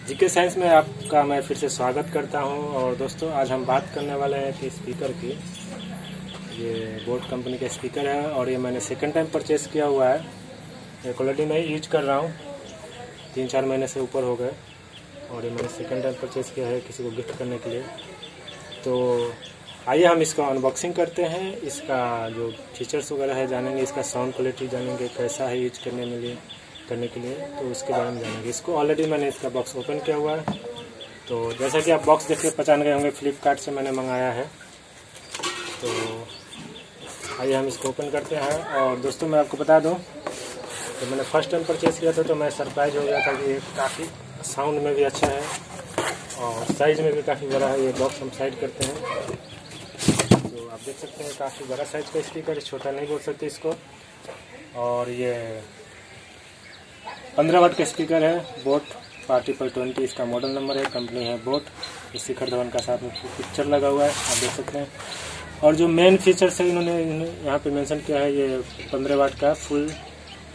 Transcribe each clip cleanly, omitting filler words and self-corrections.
GK science में आपका मैं फिर से स्वागत करता हूं। और दोस्तों, आज हम बात करने वाले हैं कि स्पीकर की। ये बोट कंपनी का स्पीकर है और ये मैंने सेकंड टाइम परचेज़ किया हुआ है। ये ऑलरेडी मैं यूज कर रहा हूं, 3-4 महीने से ऊपर हो गए और ये मैंने सेकंड टाइम परचेज़ किया है किसी को गिफ्ट करने के लिए। तो आइए हम इसका अनबॉक्सिंग करते हैं, इसका जो फीचर्स वगैरह है जानेंगे, इसका साउंड क्वालिटी जानेंगे, कैसा है यूज करने के लिए, तो उसके बारे में जानेंगे। इसको ऑलरेडी मैंने इसका बॉक्स ओपन किया हुआ है। तो जैसा कि आप बॉक्स देख के पहचान गए होंगे, फ्लिपकार्ट से मैंने मंगाया है। तो आइए हम इसको ओपन करते हैं। और दोस्तों, मैं आपको बता दूं तो मैंने फर्स्ट टाइम परचेज़ किया था तो मैं सरप्राइज हो गया था कि ये काफ़ी साउंड में भी अच्छा है और साइज़ में भी काफ़ी बड़ा है। ये बॉक्स हम साइड करते हैं तो आप देख सकते हैं काफ़ी बड़ा साइज़ का स्पीकर, छोटा नहीं बोल सकते इसको। और ये 15 वाट का स्पीकर है, बोट पार्टिकल 20 इसका मॉडल नंबर है, कंपनी है बोट। इस शिखर धवन का साथ में पिक्चर लगा हुआ है, आप देख सकते हैं। और जो मेन फीचर्स है इन्होंने यहाँ पे मेंशन किया है, ये 15 वाट का फुल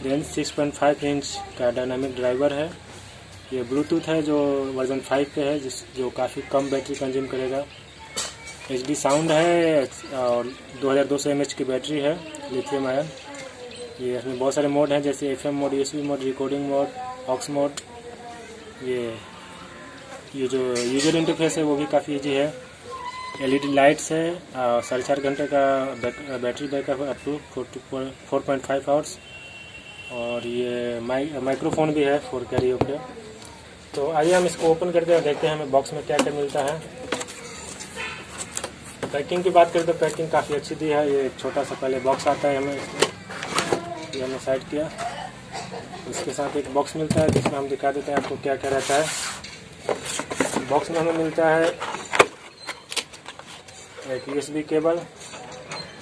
रेंज 6.5 इंच का डायनामिक ड्राइवर है। ये ब्लूटूथ है जो वर्जन 5 पे है, जो काफ़ी कम बैटरी कंज्यूम करेगा। HD साउंड है और 2200 mAh की बैटरी है, लिथियम आयन। ये इसमें बहुत सारे मोड हैं, जैसे FM mode, USB mode, recording mode, aux mode. ये जो यूजर इंटरफेस है वो भी काफ़ी इजी है। LED लाइट्स है, 4.5 घंटे का battery backup up to 4.5 hours. और ये माइक्रोफोन भी है 4 कैरियोके। तो आइए हम इसको ओपन करके देखते हैं हमें बॉक्स में क्या क्या मिलता है। पैकिंग की बात करें तो पैकिंग काफ़ी अच्छी दी है। ये छोटा सा पहले बॉक्स आता है, हमें ये हमने साइड किया। इसके साथ एक बॉक्स मिलता है जिसमें हम दिखा देते हैं आपको क्या क्या रहता है। बॉक्स में हमें मिलता है एक USB cable,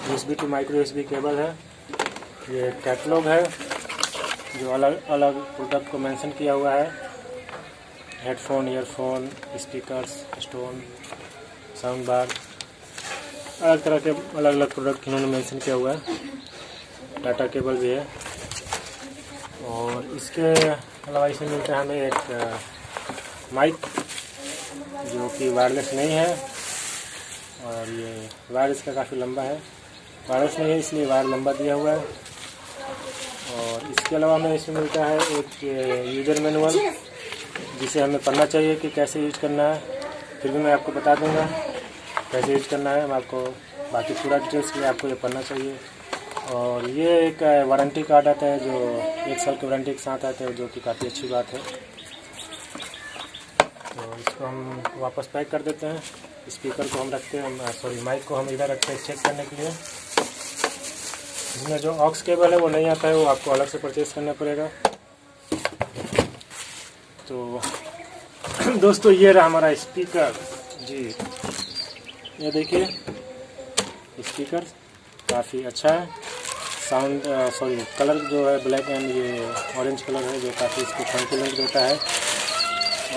USB to micro USB cable है। ये कैटलॉग है जो अलग अलग प्रोडक्ट को मेंशन किया हुआ है। Headphone, earphone, speakers, stone, sound bar, अलग तरह के अलग अलग प्रोडक्ट इन्होंने मेंशन किया हुआ है। डाटा केबल भी है। और इसके अलावा इसमें मिलता है हमें एक माइक जो कि वायरलेस नहीं है और ये वायर इसका काफ़ी लंबा है। वायरलेस नहीं है इसलिए वायर लंबा दिया हुआ है। और इसके अलावा हमें इसमें मिलता है एक यूज़र मैनुअल, जिसे हमें पढ़ना चाहिए कि कैसे यूज करना है। फिर भी मैं आपको बता दूंगा कैसे यूज करना है। मैं आपको बाकी पूरा डिटेल्स के लिए आपको ये पढ़ना चाहिए। और ये एक वारंटी कार्ड आता है जो 1 साल की वारंटी के साथ आता है, जो कि काफ़ी अच्छी बात है। तो इसको हम वापस पैक कर देते हैं। स्पीकर को हम रखते हैं, माइक को हम इधर रखते हैं चेक करने के लिए। इसमें जो ऑक्स केबल है वो नहीं आता है, वो आपको अलग से परचेज़ करना पड़ेगा। तो दोस्तों, ये रहा हमारा स्पीकर जी। ये देखिए, स्पीकर काफ़ी अच्छा है। साउंड कलर जो है ब्लैक एंड ये ऑरेंज कलर है, जो काफ़ी इसको फंकी लुक देता है।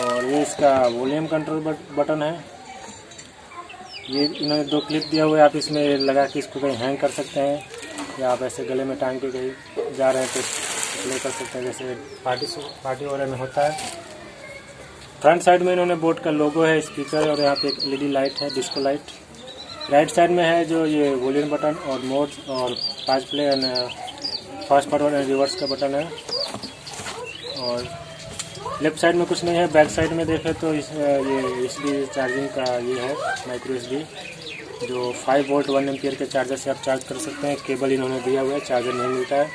और ये इसका वॉल्यूम कंट्रोल बटन है। ये इन्होंने 2 क्लिप दिया हुआ है, आप इसमें लगा के इसको कहीं हैंग कर सकते हैं या आप ऐसे गले में टांग के कहीं जा रहे हैं तो प्ले कर सकते हैं, जैसे पार्टी वगैरह में होता है। फ्रंट साइड में इन्होंने बोट का लोगो है, स्पीकर, और यहाँ पे एक LED लाइट है, डिस्को लाइट। राइट साइड में है जो ये वॉल्यूम बटन और मोड और 5 play and fast forward and reverse का बटन है। और लेफ्ट साइड में कुछ नहीं है। बैक साइड में देखें तो ये USB चार्जिंग का ये है, माइक्रो USB, जो 5 वोल्ट 1 एम्पियर के चार्जर से आप चार्ज कर सकते हैं। केबल इन्होंने दिया हुआ है, चार्जर नहीं मिलता है।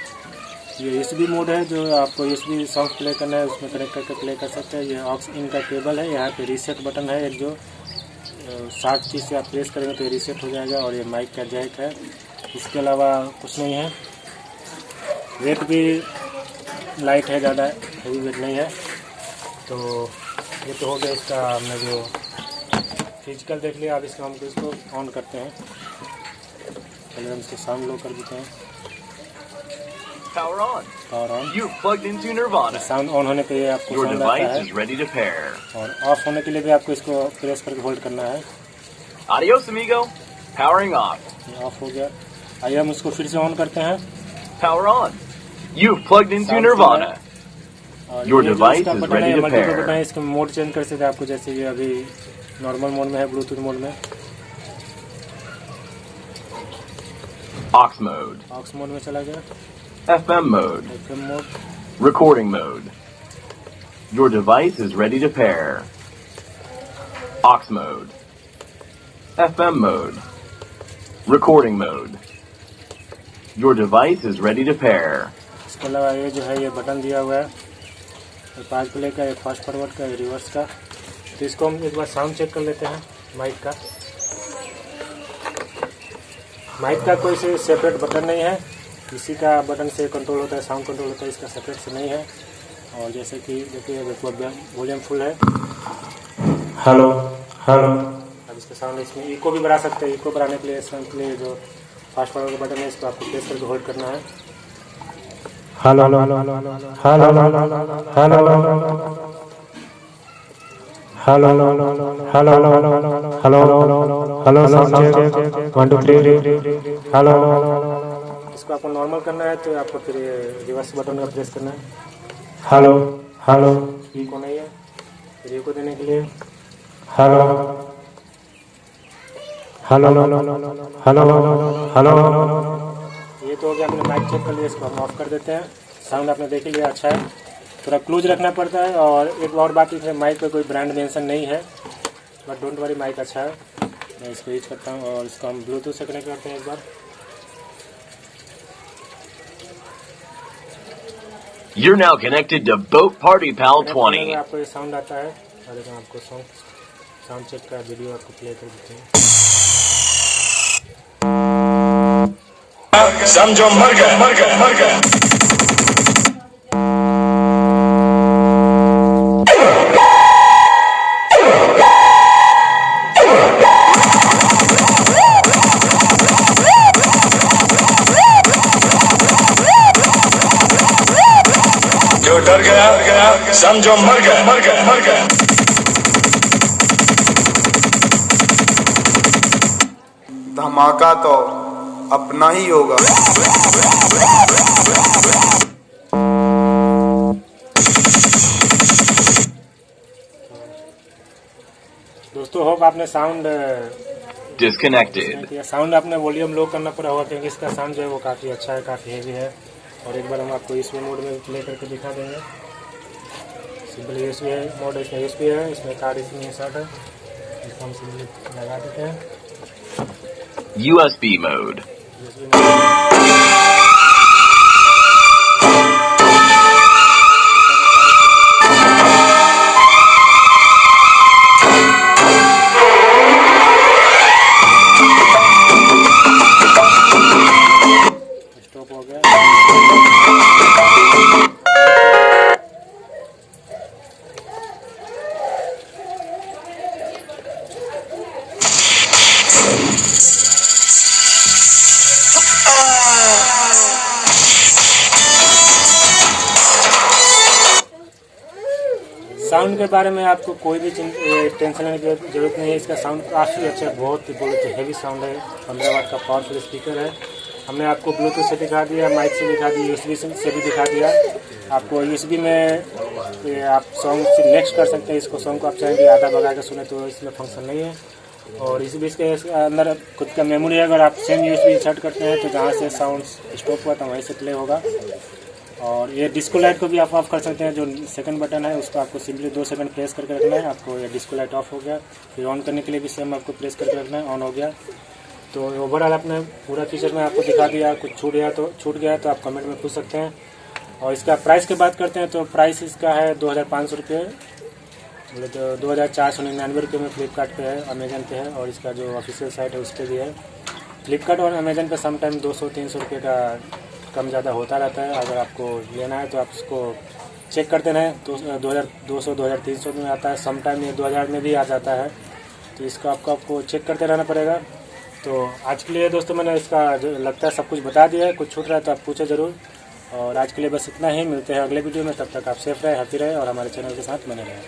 ये USB मोड है, जो आपको USB सॉन्ग प्ले करना है उसमें कनेक्ट करके प्ले कर सकते हैं। ये ऑक्स इन का केबल है। यहाँ पे रीसेट बटन है एक, जो 60 चीज़ से आप प्रेस करेंगे तो ये रीसेट हो जाएगा। और ये माइक का जैक है। इसके अलावा कुछ नहीं है। वेट भी लाइट है, ज़्यादा हेवी वेट नहीं है। तो ये तो हो गया इसका, हमने जो फिजिकल देख लिया। अब इसका हम इसको ऑन करते हैं। पहले हम इसको साउंड लो कर देते हैं। Power on. Power on. You've plugged into Nirvana. Sound on होने के लिए आपको Your साउंड आता device है, is ready to pair. और ऑफ होने के लिए भी आपको इसको प्रेस करके होल्ड करना है। Adios, amigo. Powering off. ये ऑफ हो गया। आइए हम इसको फिर से ऑन करते हैं। Power on. You've plugged into Sound Nirvana. और Your ये जो device इसका is बटन है ready to multiple pair. Button है, इसका मोड चेंज कर सकते हैं आपको, जैसे ये अभी नॉर्मल मोड में है, ब्लूटूथ मोड में। Aux mode. ऑक्स मोड में चला गया, FM mode. FM mode, Recording mode. Your device is ready to pair. Aux mode. FM mode. Recording mode. Your device is ready to pair. इसके अलावा ये जो है ये बटन दिया हुआ है, 5 प्ले का, एक फास्ट फॉरवर्ड का, एक रिवर्स का। तो इसको हम एक बार साउंड चेक कर लेते हैं माइक का। माइक का कोई से सेपरेट बटन नहीं है, इसी का बटन से कंट्रोल होता है, साउंड कंट्रोल होता है, इसका सेपरेट से नहीं है। और जैसे कि देखिए वॉल्यूम फुल है, हेलो हेलो। अब इसका साउंड, इसमें इको भी बढ़ा सकते हैं। इको बढ़ाने के लिए साउंड के लिए जो फास्ट फॉरवर्ड का बटन है, इसको आपको प्रेस करके होल्ड करना है। Hello hello hello hello hello इसको आपको नॉर्मल करना है तो आपको फिर रिवर्स बटन का प्रेस करना है। हेलो हेलो, इको नहीं है, फिर इको देने के लिए हेलो हेलो हेलो हेलो। ये तो हो गया, आपने माइक चेक कर लिया, इसको हम ऑफ कर देते हैं। साउंड आपने देख लिया, अच्छा है, थोड़ा क्लोज रखना पड़ता है। और एक और बात, इसमें माइक पे कोई ब्रांड मेंशन नहीं है, बट डोंट वरी, माइक अच्छा है। मैं इसको यूज करता हूँ और इसको हम ब्लूटूथ से कनेक्ट करते हैं एक बार। You're now connected to Boat Party Pal 20. आपको ये साउंड आता है, और मैं आपको साउंड चेक का वीडियो आपको प्ले कर देते हैं। समझो मर गए मर गए मर गए। जो डर गया समझो मर गए मर गए मर गए। धमाका तो अपना ही होगा। दोस्तों होप आपने साउंड Disconnected. साउंड आपने वॉल्यूम लो करना पड़ा होगा, क्योंकि इसका साउंड जो है वो काफ़ी अच्छा है, काफ़ी हेवी है। और एक बार हम आपको यूएसबी मोड में प्ले करके दिखा देंगे। सिंपल यूएसबी है मोड, इसमें यूएसबी है, इसमें कार्ड इसमें इंसर्ट है, इसको हम सिंपली लगा देते हैं। USB mode. स्टॉप हो गया। साउंड के बारे में आपको कोई भी टेंशन लेने की जरूरत नहीं है। इसका साउंड काफ़ी अच्छा है, बहुत ही हेवी साउंड है। 15 वाट का पावरफुल स्पीकर है। हमने आपको ब्लूटूथ से दिखा दिया, माइक से दिखा दिया, यूएसबी से भी दिखा दिया। आपको यूएसबी में आप सॉन्ग नेक्स्ट कर सकते हैं। इसको सॉन्ग को आप चाहेंगे आधा भगा के सुने तो इसमें फंक्शन नहीं है। और इसके अंदर खुद का मेमोरी है, अगर आप सेम यूएसबी इंसर्ट करते हैं तो जहाँ से साउंड स्टॉप हुआ था वहीं से प्ले होगा। और ये डिस्को लाइट को भी आप ऑफ कर सकते हैं। जो सेकंड बटन है उसको आपको सिंपली 2 सेकंड प्रेस करके रखना है। आपको ये डिस्को लाइट ऑफ हो गया। फिर ऑन करने के लिए भी सेम आपको प्रेस करके रखना है, ऑन हो गया। तो ओवरऑल आपने पूरा फीचर में आपको दिखा दिया। कुछ छूट गया तो आप कमेंट में पूछ सकते हैं। और इसका प्राइस की बात करते हैं तो प्राइस इसका है 2500 रुपये, बोले तो 2499 रुपये में फ्लिपकार्ट पे है, अमेजन पे है। और इसका जो ऑफिशियल साइट है उस पर भी है। फ्लिपकार्ट और अमेजन पे समटाइम 200-300 रुपये का कम ज़्यादा होता रहता है। अगर आपको लेना है तो आप उसको चेक करते रहें। तो 2200-2300 में आता है, समटाइम ये 2000 में भी आ जाता है। तो इसको आपको चेक करते रहना पड़ेगा। तो आज के लिए दोस्तों मैंने इसका जो लगता है सब कुछ बता दिया है। कुछ छूट रहा है तो आप पूछे ज़रूर। और आज के लिए बस इतना ही, मिलते हैं अगले वीडियो में। तब तक आप सेफ रहे, हैप्पी रहे और हमारे चैनल के साथ बने रहें।